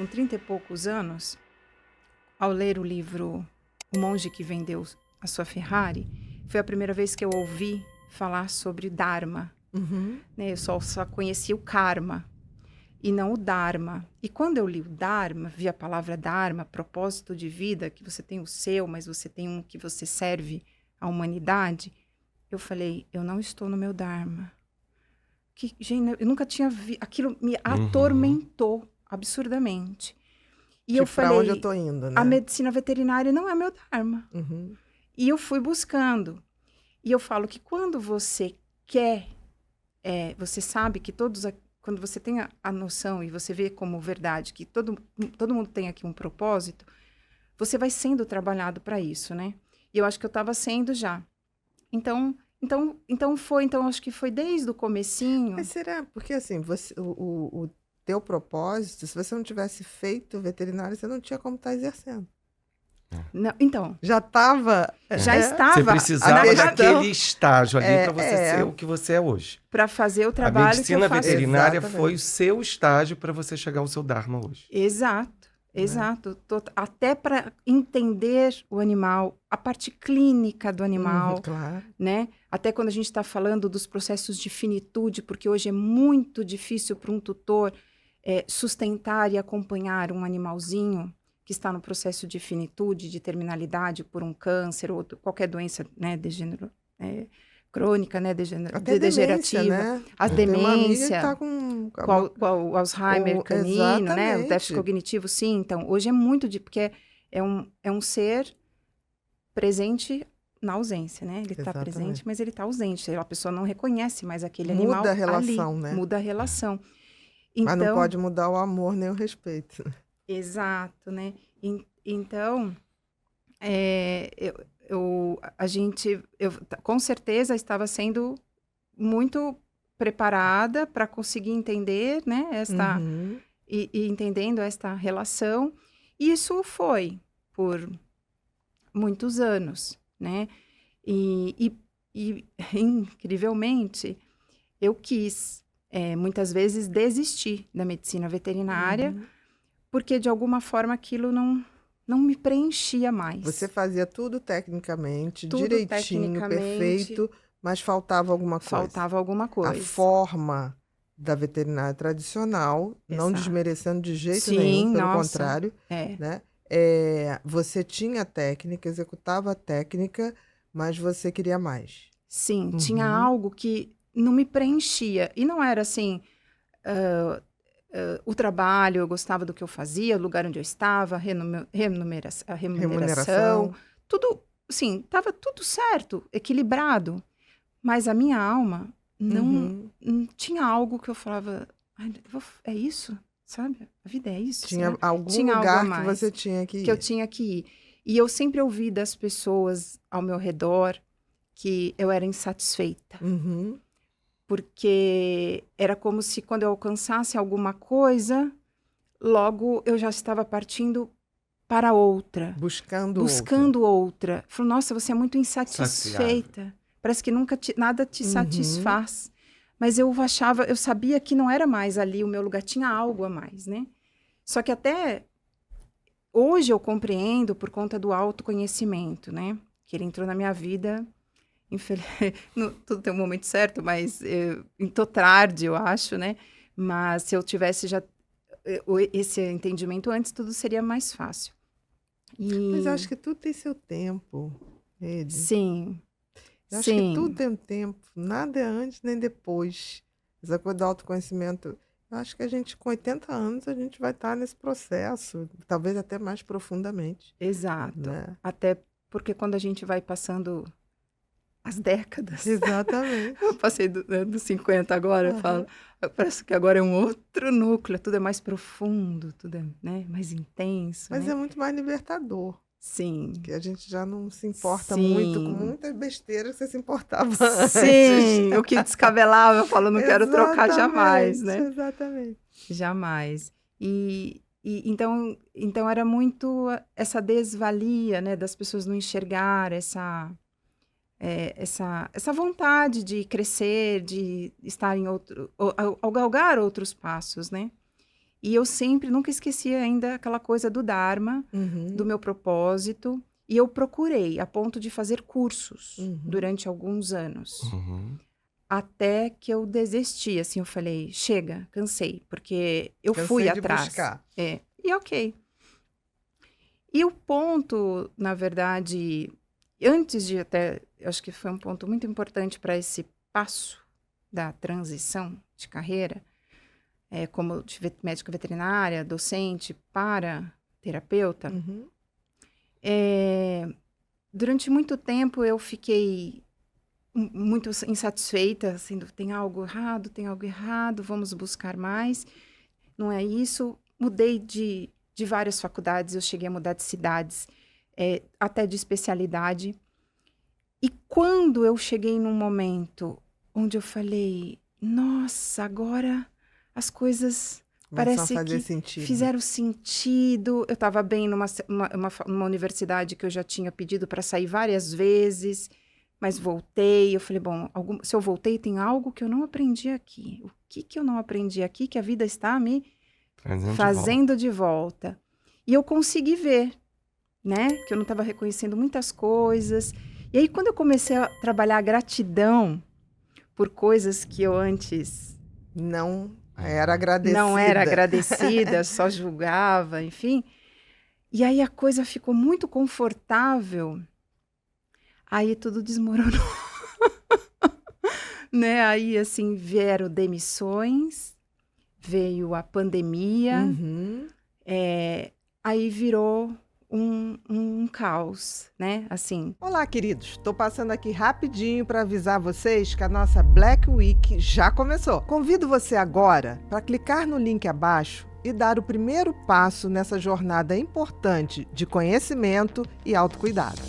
com 30 e poucos anos, ao ler o livro O Monge que Vendeu a Sua Ferrari, foi a primeira vez que eu ouvi falar sobre Dharma. Né? Eu só conhecia o karma e não o Dharma. E quando eu li o Dharma, vi a palavra Dharma, propósito de vida, que você tem o seu, mas você tem um que você serve à humanidade, eu falei, eu não estou no meu Dharma. Gente, eu nunca tinha visto, aquilo me atormentou absurdamente. E eu falei, pra onde eu tô indo, né? A medicina veterinária não é meu Dharma. E eu fui buscando. E eu falo que quando você quer, você sabe que quando você tem a noção e você vê como verdade que todo mundo tem aqui um propósito, você vai sendo trabalhado para isso, né? E eu acho que eu estava sendo já. Então acho que foi desde o comecinho. Mas será? Porque assim, o teu propósito, se você não tivesse feito veterinário, você não tinha como estar exercendo. Não, então. Já estava. Já estava. Você precisava daquele estágio ali para você ser o que você é hoje. Para fazer o trabalho que eu faço. A medicina veterinária foi o seu estágio para você chegar ao seu Dharma hoje. Exato. Até para entender o animal, a parte clínica do animal, claro. Né? Até quando a gente está falando dos processos de finitude, porque hoje é muito difícil para um tutor sustentar e acompanhar um animalzinho que está no processo de finitude, de terminalidade por um câncer ou qualquer doença, né, crônica, né, degenerativa, né? A demência, tá com o Alzheimer canino, né, o déficit cognitivo, sim. Então, hoje é muito porque é um ser presente na ausência, né? Ele está presente, mas ele está ausente. A pessoa não reconhece mais aquele animal ali. Muda a relação, né? Muda a relação. Mas não pode mudar o amor nem o respeito. Exato, né? Então, eu com certeza estava sendo muito preparada para conseguir entender, né, e entendendo esta relação. E isso foi por muitos anos, né? E incrivelmente, eu quis muitas vezes desistir da medicina veterinária, porque de alguma forma aquilo não me preenchia mais. Você fazia tudo tecnicamente, direitinho, perfeito, mas faltava alguma coisa. Faltava alguma coisa. A forma da veterinária tradicional, não desmerecendo de jeito nenhum, pelo contrário, né? Você tinha técnica, executava a técnica, mas você queria mais. Sim, tinha algo que não me preenchia. E não era assim... o trabalho, eu gostava do que eu fazia, o lugar onde eu estava, a remuneração, tudo, sim, estava tudo certo, equilibrado, mas a minha alma não tinha algo que eu falava, é isso, sabe? A vida é isso. Tinha algum lugar que você tinha que ir. Que eu tinha que ir. E eu sempre ouvi das pessoas ao meu redor que eu era insatisfeita. Porque era como se quando eu alcançasse alguma coisa, logo eu já estava partindo para outra. Buscando outra. Falei, nossa, você é muito insatisfeita. Parece que nunca nada te satisfaz. Mas eu sabia que não era mais ali o meu lugar, tinha algo a mais, né? Só que até hoje eu compreendo por conta do autoconhecimento, né? Que ele entrou na minha vida... tudo tem um momento certo, mas tô tarde, eu acho, né? Mas se eu tivesse já esse entendimento antes, tudo seria mais fácil. Mas acho que tudo tem seu tempo, Ede. Sim. Eu acho que tudo tem um tempo, nada é antes nem depois. Essa coisa do autoconhecimento, eu acho que a gente, com 80 anos, a gente vai estar nesse processo, talvez até mais profundamente. Exato. Né? Até porque quando a gente vai passando... as décadas. Exatamente. Eu passei dos 50 agora, eu falo, parece que agora é um outro núcleo, tudo é mais profundo, tudo é, né, mais intenso. Mas né? é muito mais libertador. Sim. Que a gente já não se importa muito com muitas besteiras que você se importava Sim, antes. O que descabelava, eu falo, não quero trocar jamais, né? Exatamente. Jamais. Então era muito essa desvalia, né, das pessoas não enxergar essa vontade de crescer, de estar em galgar outros passos, né? E eu nunca esqueci ainda aquela coisa do Dharma, do meu propósito. E eu procurei, a ponto de fazer cursos durante alguns anos. Até que eu desisti, assim, eu falei, chega, cansei. Porque eu fui atrás. Buscar. E ok. E o ponto, na verdade, antes de até, eu acho que foi um ponto muito importante para esse passo da transição de carreira, como de médica veterinária, docente para terapeuta, durante muito tempo eu fiquei muito insatisfeita, assim, tem algo errado, vamos buscar mais, não é isso. Mudei de várias faculdades, eu cheguei a mudar de cidades, até de especialidade. E quando eu cheguei num momento onde eu falei, nossa, agora as coisas parece que fizeram sentido. Eu estava bem numa universidade que eu já tinha pedido para sair várias vezes, mas voltei. Eu falei, bom, se eu voltei, tem algo que eu não aprendi aqui. O que eu não aprendi aqui que a vida está me fazendo de volta? E eu consegui ver, né? Que eu não estava reconhecendo muitas coisas. E aí, quando eu comecei a trabalhar a gratidão por coisas que eu antes não era agradecida, só julgava, enfim. E aí a coisa ficou muito confortável. Aí tudo desmoronou. Né? Aí, assim, vieram demissões, veio a pandemia, aí virou um caos, né? Assim. Olá, queridos. Estou passando aqui rapidinho para avisar vocês que a nossa Black Week já começou. Convido você agora para clicar no link abaixo e dar o primeiro passo nessa jornada importante de conhecimento e autocuidado.